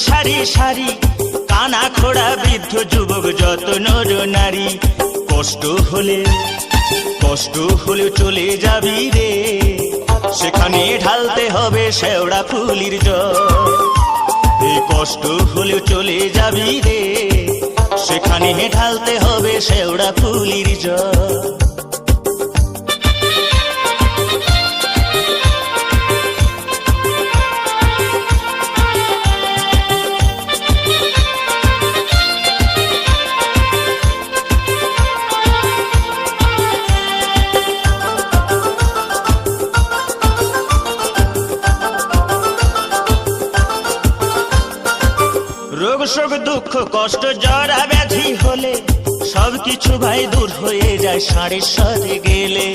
সারি সারি, কানা খোড়া বৃদ্ধ যুবক যত নর নারী। কষ্ট হলে চলে যাবি রে, সেখানে ঢালতে হবে শেওড়া ফুলির জল। এই কষ্ট হলে চলে যাবি রে, সেখানে ঢালতে হবে শেওড়া ফুলির জল। রোগ শোক দুঃখ কষ্ট জরা ব্যাধি হলে সবকিছু ভাই দূর হয়ে যায় ষাঁড়ের সাথে গেলে।